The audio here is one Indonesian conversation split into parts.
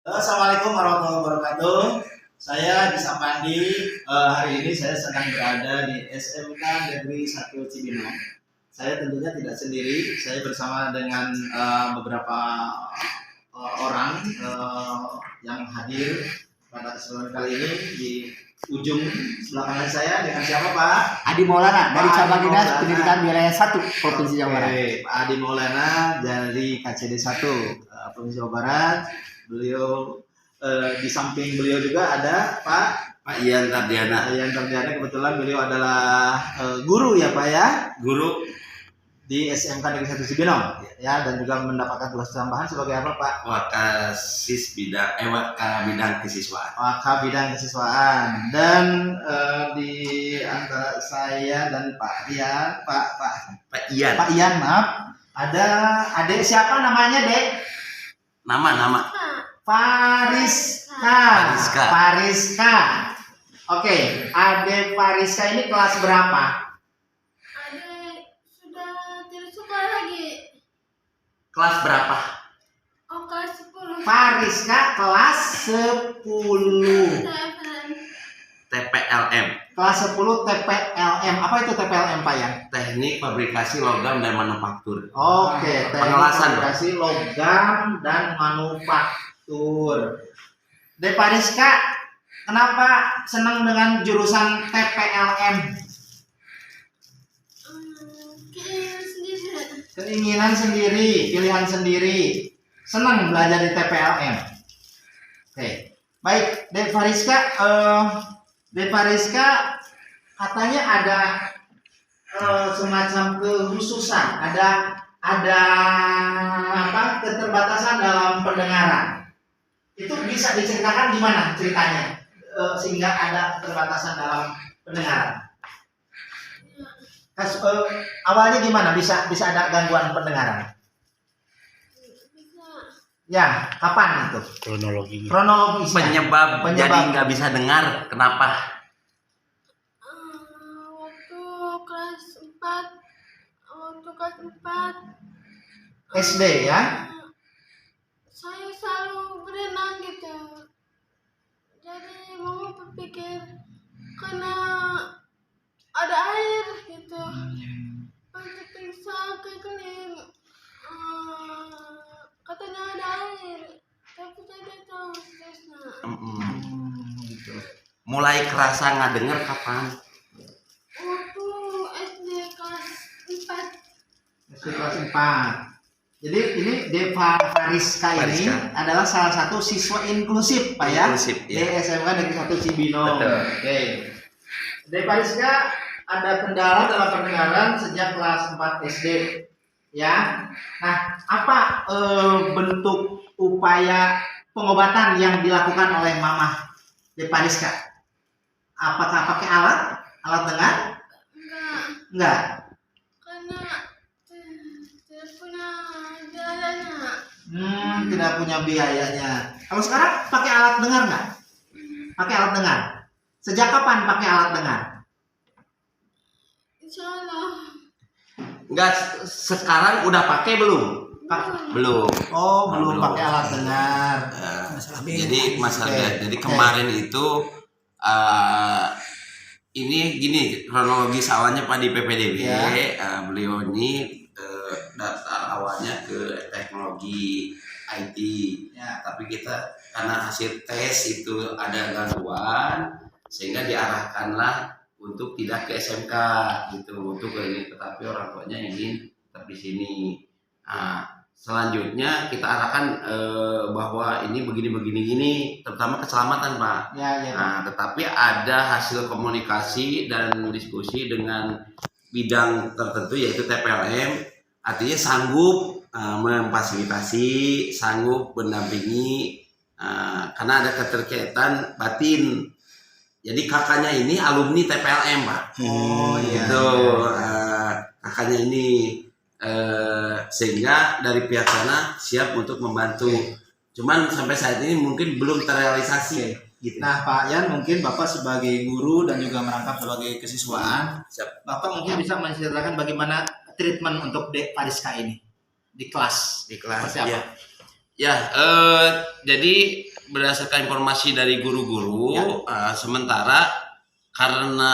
Assalamualaikum warahmatullahi wabarakatuh. Saya Disa Pandi. Hari ini saya sedang berada di SMK Negeri 1 Cibinong. Saya tentunya tidak sendiri. Saya bersama dengan beberapa orang yang hadir pada kesempatan kali ini di ujung sebelah kanan saya dengan siapa Pak? Adi Maulana dari Pak cabang Adi dinas Maulana. pendidikan wilayah 1 Provinsi Jawa Barat. Oke, Pak Adi Maulana dari KCD 1 Provinsi Jawa Barat. Beliau di samping beliau juga ada Pak Ian Tardiana, Ian Tardiana. Kebetulan beliau adalah guru ya Pak ya, guru di SMK Negeri 1 Cibinong ya, dan juga mendapatkan tugas tambahan sebagai apa Pak? Wakasis bidang kesiswaan. Waka bidang kesiswaan. Dan di antara saya dan Pak Ian, maaf, ada adik siapa namanya Dek? Nama Fariska. Oke, Ade Fariska ini kelas berapa? Adik sudah tidak suka lagi. kelas berapa? Oh, kelas 10. Fariska kelas 10. TPLM, Kelas 10 TPLM. Apa itu TPLM Pak ya? Teknik Fabrikasi Logam dan Manufaktur. Oke, Pengelasan, fabrikasi logam dan manufaktur. De Fariska, kenapa senang dengan jurusan TPLM? Keinginan sendiri, pilihan sendiri. Senang belajar di TPLM. Oke, baik, De Fariska katanya ada semacam kekhususan, ada apa keterbatasan dalam pendengaran. Itu bisa diceritakan gimana ceritanya sehingga ada keterbatasan dalam pendengaran? Awalnya gimana bisa ada gangguan pendengaran? Ya, kapan itu? Kronologisnya. Penyebab jadi nggak bisa dengar, kenapa? Waktu kelas 4 SD ya? saya selalu berenang gitu. Jadi mama berpikir karena ada air gitu. Pas diperiksa ke klinik, katanya ada air, tapi saya tidak tahu seterusnya. Gitu. Mulai kerasa nggak dengar kapan? Waktu SD kelas 4. SD kelas 4. Jadi ini Deva Fariska ini adalah salah satu siswa inklusif Pak ya, Inklusif, di ya. SMK Negeri 1 Cibinong. Betul. Oke. Deva Fariska ada kendala dalam pendengaran sejak kelas 4 SD ya. Nah, apa bentuk upaya pengobatan yang dilakukan oleh Mama Deva Fariska? Apakah pakai alat dengar? Enggak. Karena tidak punya jalannya. Tidak punya biayanya. Kalau sekarang pakai alat dengar nggak? Pakai alat dengar. Sejak kapan pakai alat dengar? Insya Allah. Nggak, sekarang udah pakai belum? Belum. Oh, belum pakai alat dengar. Jadi masalah, jadi Oke. kemarin itu ini gini kronologis awalnya Pak di PPDB, Ya. beliau ini data awalnya ke teknologi IT, Ya. tapi kita karena hasil tes itu ada gangguan sehingga diarahkanlah untuk tidak ke SMK gitu, untuk ini, tetapi orang tuanya ingin tetap di sini. Selanjutnya kita arahkan bahwa ini begini, terutama keselamatan Pak. Ya. Nah, tetapi ada hasil komunikasi dan diskusi dengan bidang tertentu yaitu TPLM, artinya sanggup memfasilitasi, sanggup mendampingi karena ada keterkaitan batin. Jadi kakaknya ini alumni TPLM Pak. Oh iya. Gitu. Kakaknya ini sehingga dari pihak sana siap untuk membantu. Cuman sampai saat ini mungkin belum terrealisasi. Gitu. Nah, Pak Yan, mungkin Bapak sebagai guru dan juga merangkap sebagai kesiswaan, Bapak mungkin bisa menceritakan bagaimana treatment untuk Dek Fariska ini di kelas. Di kelas. Seperti apa? Ya, jadi berdasarkan informasi dari guru-guru, sementara karena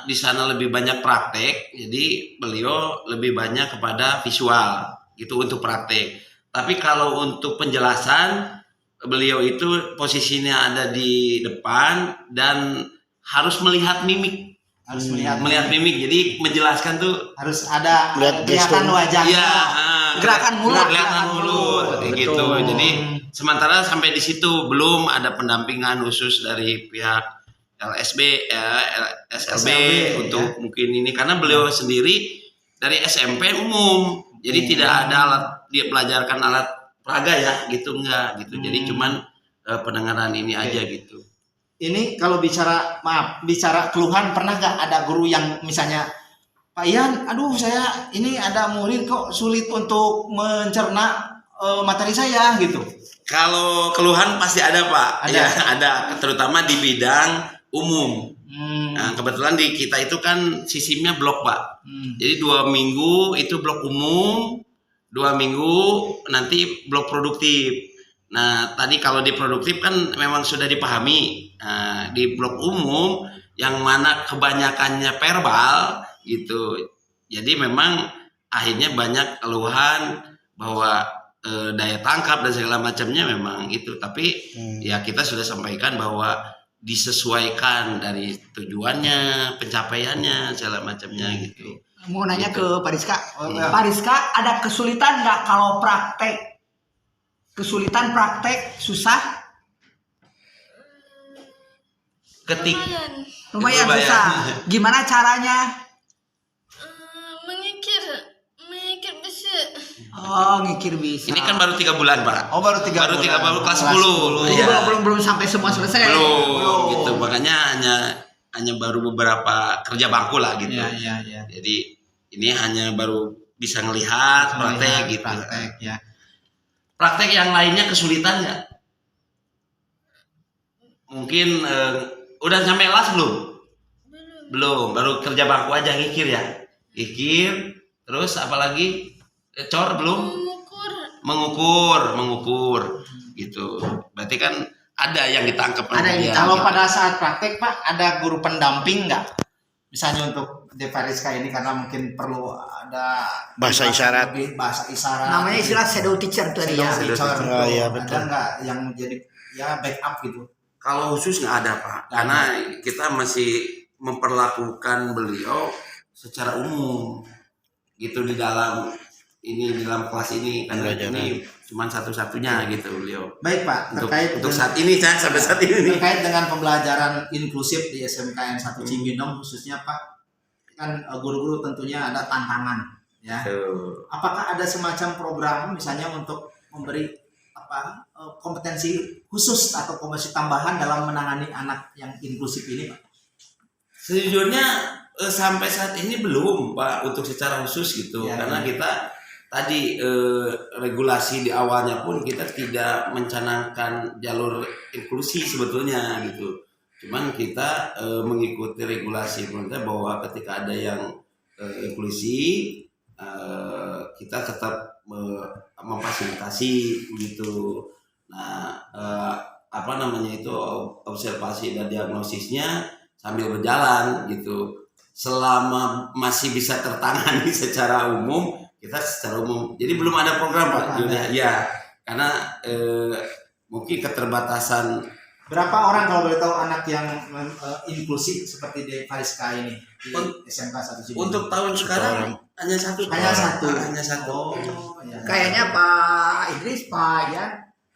di sana lebih banyak praktek, jadi beliau lebih banyak kepada visual gitu untuk praktek. Tapi kalau untuk penjelasan, beliau itu posisinya ada di depan dan harus melihat mimik. Harus Melihat mimik, jadi menjelaskan tuh harus ada Lihat kelihatan gestur. wajahnya. iya, Gerakan mulut. kelihatan mulut kayak gitu. Betul. Jadi sementara sampai di situ belum ada pendampingan khusus dari pihak LSB, SLB untuk mungkin ini karena beliau sendiri dari SMP umum, jadi tidak ada alat dia pelajarkan alat peraga ya, gitu enggak gitu. Jadi cuman pendengaran ini aja gitu. Ini kalau bicara keluhan, pernah nggak ada guru yang misalnya, Pak Ian, aduh saya ini ada murid kok sulit untuk mencerna materi saya gitu. Kalau keluhan pasti ada Pak, Ada. ya ada, terutama di bidang umum. Nah, kebetulan di kita itu kan sistemnya blok Pak. Jadi 2 minggu itu blok umum, 2 minggu nanti blok produktif. Nah tadi kalau di produktif kan memang sudah dipahami. Nah, di blok umum yang mana kebanyakannya verbal gitu. Jadi memang akhirnya banyak keluhan bahwa daya tangkap dan segala macamnya memang itu. Tapi ya kita sudah sampaikan bahwa disesuaikan dari tujuannya, pencapaiannya, segala macamnya gitu. Mau nanya Gitu. ke Pak Rizka. iya. Pak Rizka, ada kesulitan nggak kalau praktek? Kesulitan praktek, susah? Ketik Lumayan. Lumayan Lumayan. susah. Gimana caranya? Mengikir bisa. Oh, ngikir bisa. ini kan baru 3 bulan Pak. Oh baru 3 Baru 3 bulan. baru kelas 10. Oh, Iya. belum sampai semua selesai. Belum gitu. Makanya hanya baru beberapa kerja bangku lah gitu. Iya. Jadi ini hanya baru bisa ngelihat praktek gitu. Praktek ya. Praktek yang lainnya kesulitan nggak? Mungkin udah sampai kelas belum? Belum, baru kerja bangku aja ngikir ya. Ngikir, terus apalagi cor belum? Mengukur gitu. Berarti kan ada yang ditangkap. Ada yang dia. Kalau Gitu. pada saat praktek Pak, ada guru pendamping nggak? Misalnya untuk Devariska ini karena mungkin perlu ada Bahasa isyarat. bahasa isyarat. Namanya istilah shadow teacher tadi ya. Shadow teacher. Oh, iya, betul. Ada nggak yang menjadi ya backup gitu? Kalau khusus nggak ada Pak, karena kita masih memperlakukan beliau secara umum gitu di dalam kelas ini karena ini cuma satu-satunya gitu beliau. Baik Pak, Untuk saat ini sampai saat ini. terkait dengan pembelajaran inklusif di SMKN 1 Cibinong khususnya Pak, kan guru-guru tentunya ada tantangan ya. Apakah ada semacam program misalnya untuk memberi kompetensi khusus atau kompetensi tambahan dalam menangani anak yang inklusif ini Pak? Sejujurnya sampai saat ini belum Pak untuk secara khusus gitu Ya, karena kita tadi regulasi di awalnya pun kita tidak mencanangkan jalur inklusi sebetulnya gitu. Cuman kita mengikuti regulasi pemerintah bahwa ketika ada yang inklusi kita tetap memfasilitasi gitu. Nah, observasi dan diagnosisnya sambil berjalan gitu. Selama masih bisa tertangani secara umum, kita secara umum. Jadi belum ada program Pak Julia. Ya, karena mungkin keterbatasan. Berapa orang kalau boleh tahu anak yang inklusif seperti di Fariska ini di SMK 1 Cibinong? Untuk tahun sekarang hanya satu. Hanya satu. Hanya satu. Oh, ya. Kayaknya Pak Idris, Pak Ian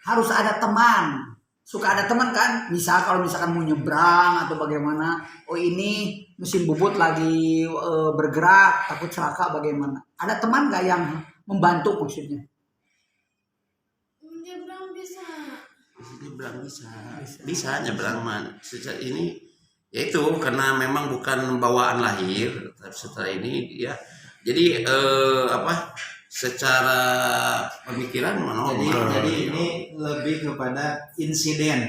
harus ada teman. Suka ada teman kan? Kalau misalkan mau nyebrang atau bagaimana. Oh ini mesin bubut lagi bergerak, takut celaka bagaimana. Ada teman nggak yang membantu maksudnya? Nyebrang bisa. Nyebrang bisa nyebrang man. Sejak ini yaitu karena memang bukan bawaan lahir. Setelah ini ya. Jadi secara pemikiran Jadi ini lebih kepada insiden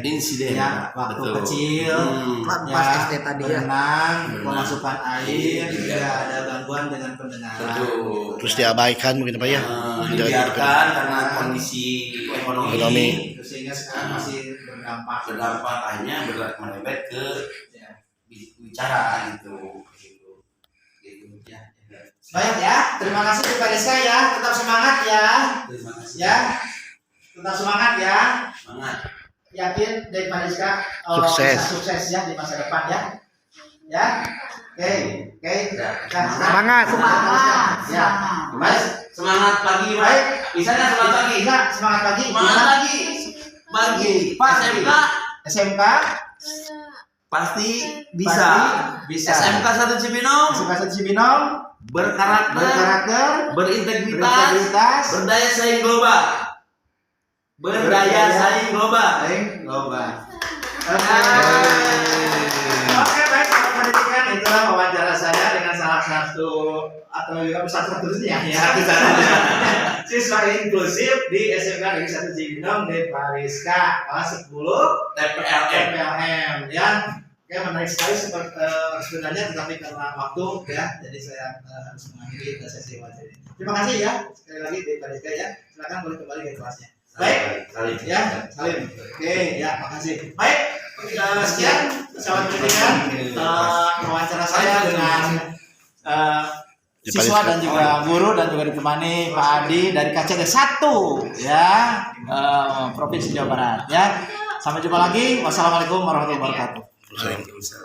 ya, waktu betul. kecil Pas SD tadi ya. berenang, kemasukan air, Iya. juga ada gangguan dengan pendengaran. Betul. Terus diabaikan mungkin Pak ya. Dibiarkan karena kondisi ekonomi. Sehingga sekarang masih berdampak hanya merebet ke ya. bicara gitu ya. Baik ya, terima kasih kepada Rizka ya, tetap semangat ya, Terima kasih ya, tetap semangat ya, semangat. yakin dari Pak Rizka Sukses. bisa sukses ya di masa depan ya, ya, oke, Semangat. Semangat. ya, baik, Semangat pagi, baik, bisa nggak semangat pagi? bisa semangat pagi, Semangat gimana? pagi. Pak SMK SMK pasti bisa, bisa, SMK 1 Cibinong SMK 1 Cibinong berkarakter, berintegritas, berintegritas, berdaya saing global. Berdaya saing global. global. Oke, baik sahabat pendidikan, itulah wawancara saya dengan salah satu atau juga satu-satunya ya siswa inklusif di SMK Negeri 1 Cibinong di Pariska kelas 10 TPLM ya. Oke, menarik sekali sebenarnya, tetapi karena waktu ya, jadi saya harus mengakhiri sesi wawancara ini. Terima kasih ya sekali lagi di Pariska ya. Silakan boleh kembali ke kelasnya. Baik, ya, Salim. Oke, ya, makasih. Baik, sekian sahabat pendidikan wawancara saya dengan siswa dan juga guru dan juga ditemani Pak Adi dari KCD 1 ya, Provinsi Jawa Barat ya. Sampai jumpa lagi. Wassalamualaikum warahmatullahi wabarakatuh. Waalaikumsalam.